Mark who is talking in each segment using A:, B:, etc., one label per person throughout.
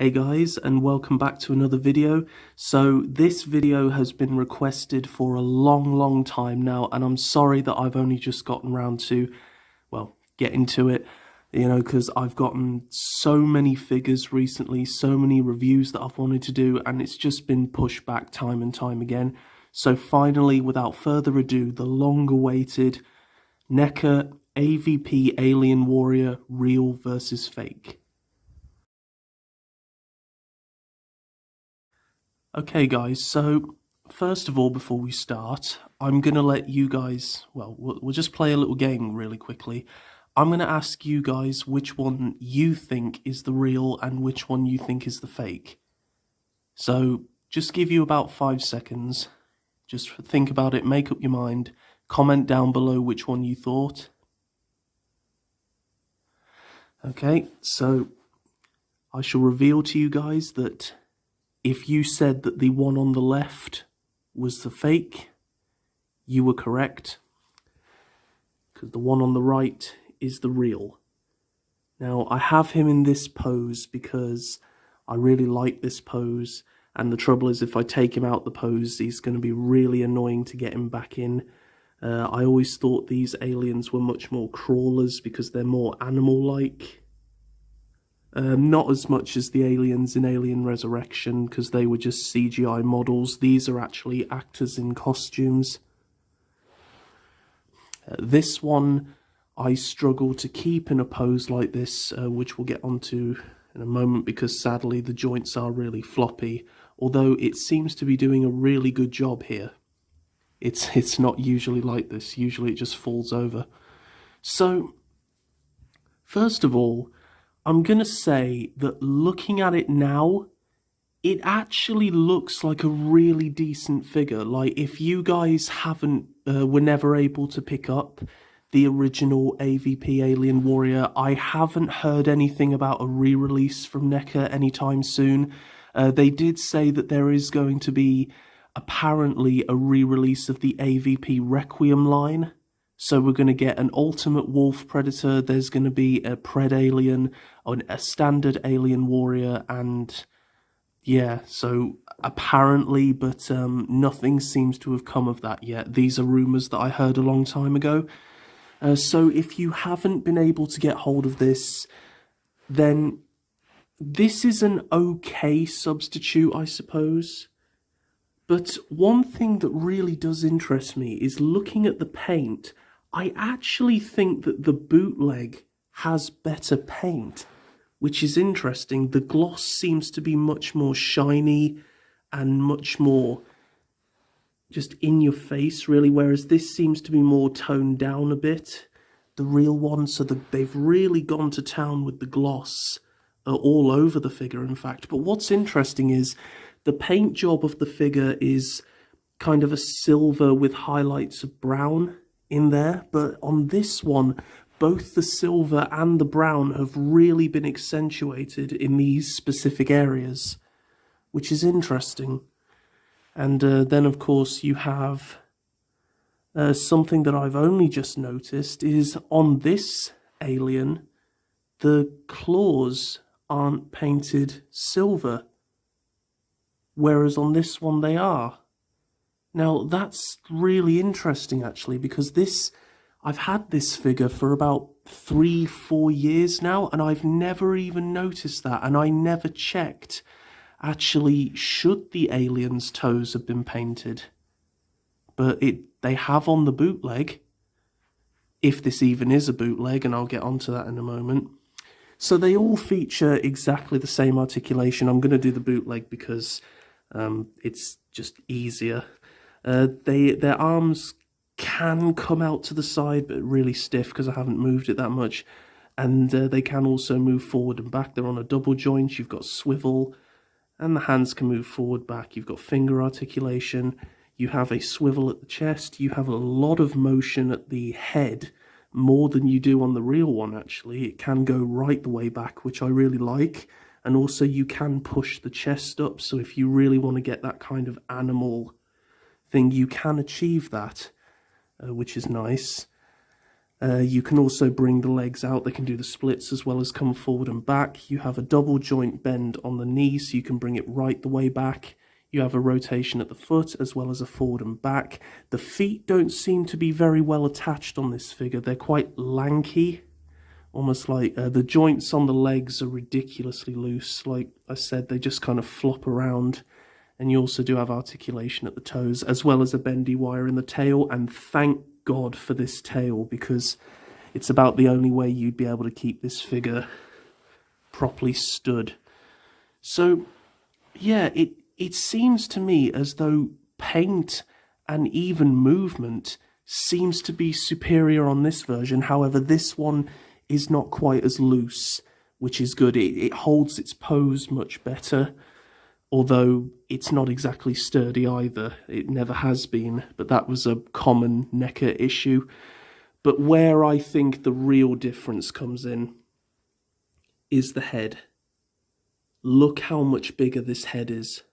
A: Hey guys, and welcome back to another video. So this video has been requested for a long time now, and I'm sorry that I've only just gotten around to, well, getting to it, because I've gotten so many figures recently, so many reviews that I've wanted to do, and it's just been pushed back time and time again. So finally, without further ado, the long-awaited NECA AVP Alien Warrior Real versus Fake. Okay guys, so first of all, before we start, I'm going to let you guys, well, we'll just play a little game really quickly. I'm going to ask you guys which one you think is the real and which one you think is the fake. So just give you about 5 seconds, just think about it, make up your mind, comment down below which one you thought. Okay, so I shall reveal to you guys that if you said that the one on the left was the fake, you were correct, because the one on the right is the real. Now, I have him in this pose because I really like this pose, and the trouble is if I take him out the pose, he's going to be really annoying to get him back in. I always thought these aliens were much more crawlers because they're more animal-like. Not as much as the aliens in Alien Resurrection, because they were just CGI models. These are actually actors in costumes. This one I struggle to keep in a pose like this, which we'll get onto in a moment, because sadly the joints are really floppy, although it seems to be doing a really good job here. It's not usually like this, usually it just falls over. So, first of all, I'm going to say that looking at it now, it actually looks like a really decent figure. Like, if you guys were never able to pick up the original AVP Alien Warrior, I haven't heard anything about a re-release from NECA anytime soon. They did say that there is going to be apparently a re-release of the AVP Requiem line. So we're going to get an Ultimate Wolf Predator, there's going to be a Pred Alien, a Standard Alien Warrior, and yeah, so apparently, but nothing seems to have come of that yet. These are rumours that I heard a long time ago. So if you haven't been able to get hold of this, then this is an okay substitute, I suppose. But one thing that really does interest me is looking at the paint. I actually think that the bootleg has better paint, which is interesting. The gloss seems to be much more shiny and much more just in your face, really, whereas this seems to be more toned down a bit, the real one. So they've really gone to town with the gloss all over the figure, in fact. But what's interesting is the paint job of the figure is kind of a silver with highlights of brown in there, but on this one, both the silver and the brown have really been accentuated in these specific areas, which is interesting. And then, of course, you have something that I've only just noticed is on this alien, the claws aren't painted silver, whereas on this one they are. Now, that's really interesting, actually, because I've had this figure for about 3-4 years now, and I've never even noticed that, and I never checked, actually, should the alien's toes have been painted. But they have on the bootleg, if this even is a bootleg, and I'll get onto that in a moment. So they all feature exactly the same articulation. I'm going to do the bootleg because it's just easier. Their arms can come out to the side, but really stiff because I haven't moved it that much. And they can also move forward and back. They're on a double joint. You've got swivel, and the hands can move forward, back. You've got finger articulation. You have a swivel at the chest. You have a lot of motion at the head, more than you do on the real one, actually. It can go right the way back, which I really like. And also you can push the chest up, so if you really want to get that kind of animal thing, you can achieve that, which is nice. You can also bring the legs out. They can do the splits as well as come forward and back. You have a double joint bend on the knee, so you can bring it right the way back. You have a rotation at the foot as well as a forward and back. The feet don't seem to be very well attached on this figure. They're quite lanky, almost like the joints on the legs are ridiculously loose. Like I said, they just kind of flop around. And you also do have articulation at the toes, as well as a bendy wire in the tail. And thank God for this tail, because it's about the only way you'd be able to keep this figure properly stood. So, yeah, it seems to me as though paint and even movement seems to be superior on this version. However, this one is not quite as loose, which is good. It holds its pose much better. Although it's not exactly sturdy either. It never has been, but that was a common NECA issue. But where I think the real difference comes in is the head. Look how much bigger this head is.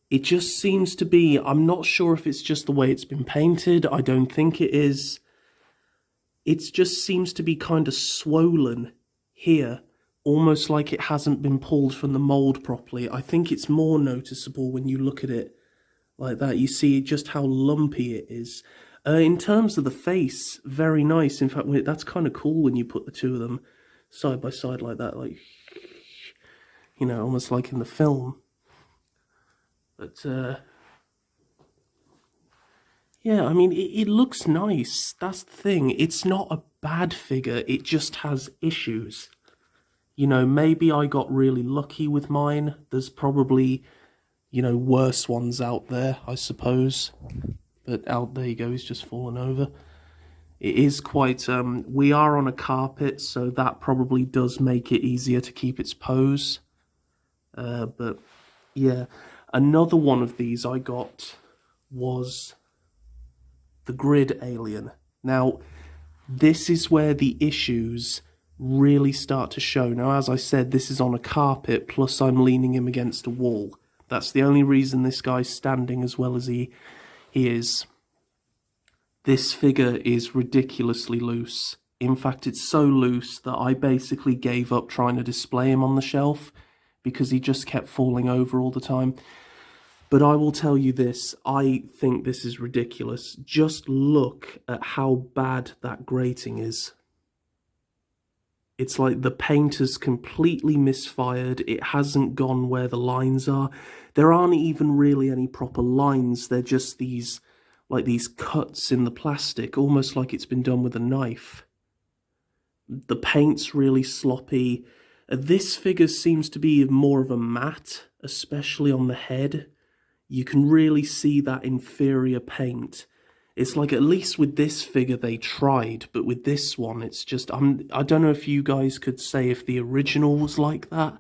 A: It just seems to be, I'm not sure if it's just the way it's been painted. I don't think it is. It just seems to be kind of swollen here. Almost like it hasn't been pulled from the mould properly. I think it's more noticeable when you look at it like that. You see just how lumpy it is. In terms of the face, very nice. In fact, that's kind of cool when you put the two of them side by side like that. Like, you know, almost like in the film. But, yeah, I mean, it looks nice. That's the thing. It's not a bad figure. It just has issues. You know, maybe I got really lucky with mine. There's probably, you know, worse ones out there, I suppose. But there you go, he's just fallen over. It is quite, we are on a carpet, so that probably does make it easier to keep its pose. But, yeah. Another one of these I got was the grid alien. Now, this is where the issues really start to show. Now, as I said, this is on a carpet, plus I'm leaning him against a wall. That's the only reason this guy's standing as well as he is. This figure is ridiculously loose. In fact, it's so loose that I basically gave up trying to display him on the shelf because he just kept falling over all the time. But I will tell you this, I think this is ridiculous. Just look at how bad that grating is. It's like the paint has completely misfired. It hasn't gone where the lines are. There aren't even really any proper lines. They're just these, like these cuts in the plastic, almost like it's been done with a knife. The paint's really sloppy. This figure seems to be more of a matte, especially on the head. You can really see that inferior paint. It's like, at least with this figure they tried, but with this one it's just, I don't know if you guys could say if the original was like that.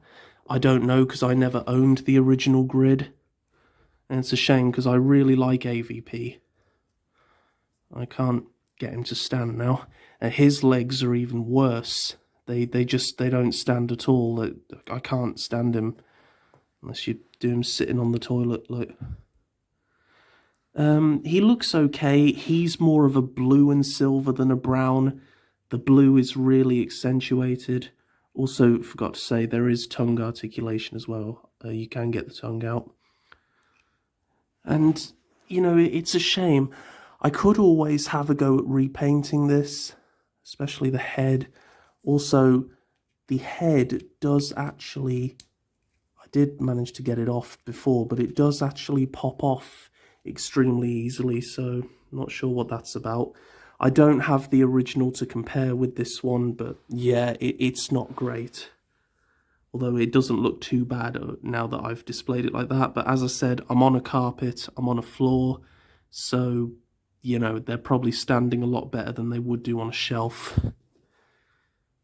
A: I don't know, because I never owned the original grid. And it's a shame, because I really like AVP. I can't get him to stand now. His legs are even worse. They don't stand at all. I can't stand him unless you do him sitting on the toilet, like. He looks okay. He's more of a blue and silver than a brown. The blue is really accentuated. Also, forgot to say, there is tongue articulation as well. You can get the tongue out. And, you know, it's a shame. I could always have a go at repainting this, especially the head. Also, the head does actually, I did manage to get it off before, but it does actually pop off extremely easily, so not sure what that's about. I don't have the original to compare with this one, but yeah, it's not great. Although it doesn't look too bad now that I've displayed it like that. But as I said, I'm on a carpet, I'm on a floor, so, you know, they're probably standing a lot better than they would do on a shelf.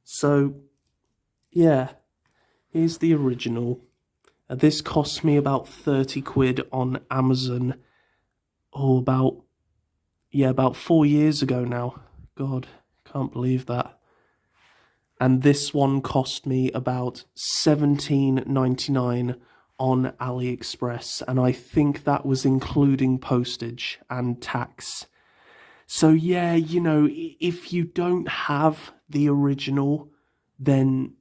A: So, yeah, here's the original. This cost me about 30 quid on Amazon. Oh, about 4 years ago now. God, can't believe that. And this one cost me about $17.99 on AliExpress, and I think that was including postage and tax. So yeah, you know, if you don't have the original, then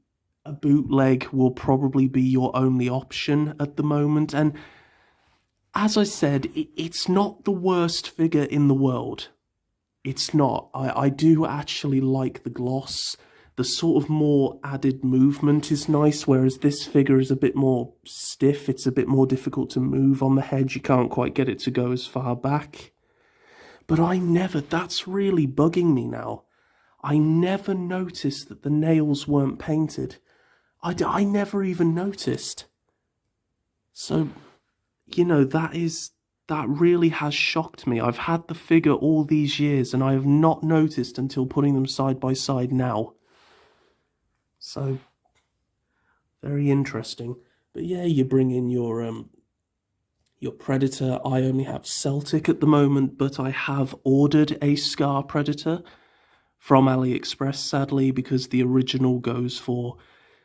A: a bootleg will probably be your only option at the moment. And as I said, it's not the worst figure in the world. It's not. I do actually like the gloss. The sort of more added movement is nice, whereas this figure is a bit more stiff. It's a bit more difficult to move on the head. You can't quite get it to go as far back. But that's really bugging me now. I never noticed that the nails weren't painted. I never even noticed. So, you know, that really has shocked me. I've had the figure all these years and I have not noticed until putting them side by side now. So, very interesting. But yeah, you bring in your Predator. I only have Celtic at the moment, but I have ordered a Scar Predator from AliExpress, sadly, because the original goes for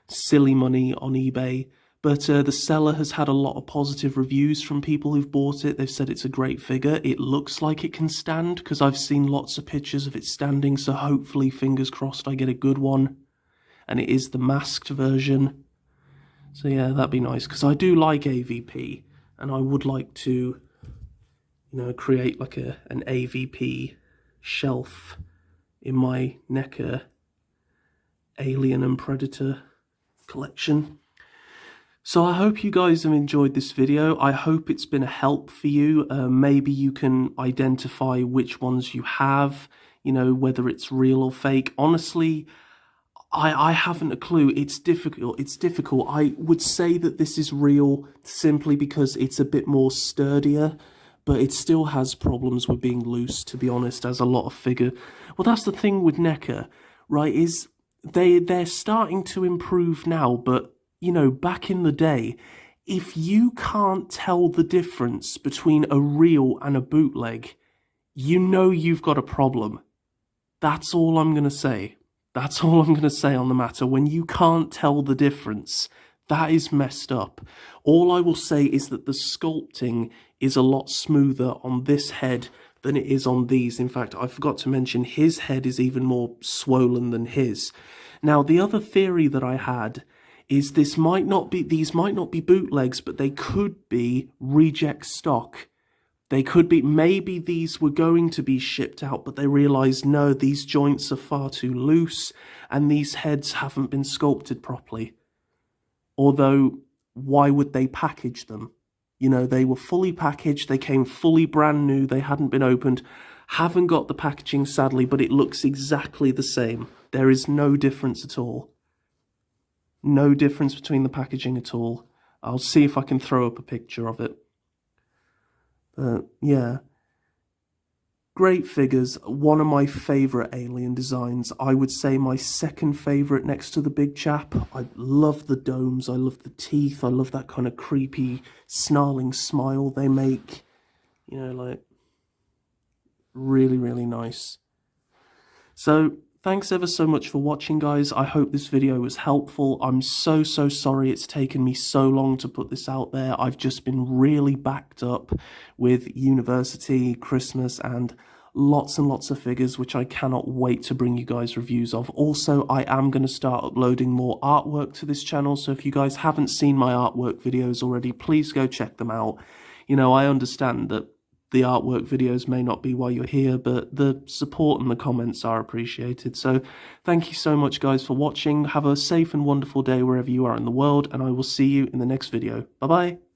A: silly money on eBay. But the seller has had a lot of positive reviews from people who've bought it. They've said it's a great figure. It looks like it can stand, because I've seen lots of pictures of it standing, so hopefully, fingers crossed, I get a good one. And it is the masked version. So yeah, that'd be nice, because I do like AVP, and I would like to, you know, create like an AVP shelf in my NECA Alien and Predator collection. So I hope you guys have enjoyed this video. I hope it's been a help for you. Maybe you can identify which ones you have, you know, whether it's real or fake. Honestly, I haven't a clue. It's difficult. I would say that this is real simply because it's a bit more sturdier, but it still has problems with being loose, to be honest, as a lot of figure. Well, that's the thing with NECA, right, is they're starting to improve now, but, you know, back in the day, if you can't tell the difference between a real and a bootleg, you know you've got a problem. That's all I'm going to say. That's all I'm going to say on the matter. When you can't tell the difference, that is messed up. All I will say is that the sculpting is a lot smoother on this head than it is on these. In fact, I forgot to mention his head is even more swollen than his. Now, the other theory that I had is these might not be bootlegs, but they could be reject stock. They could be, maybe these were going to be shipped out, but they realised, no, these joints are far too loose, and these heads haven't been sculpted properly. Although, why would they package them? You know, they were fully packaged, they came fully brand new, they hadn't been opened. Haven't got the packaging, sadly, but it looks exactly the same. There is no difference at all. No difference between the packaging at all. I'll see if I can throw up a picture of it. Yeah, great figures. One of my favourite alien designs. I would say my second favourite next to the big chap. I love the domes, I love the teeth, I love that kind of creepy, snarling smile they make. You know, like, really, really nice. So, thanks ever so much for watching, guys. I hope this video was helpful. I'm so sorry it's taken me so long to put this out there. I've just been really backed up with university, Christmas, and lots of figures, which I cannot wait to bring you guys reviews of. Also, I am going to start uploading more artwork to this channel, so if you guys haven't seen my artwork videos already, please go check them out. You know, I understand that the artwork videos may not be why you're here, but the support and the comments are appreciated. So thank you so much, guys, for watching. Have a safe and wonderful day wherever you are in the world, and I will see you in the next video. Bye-bye.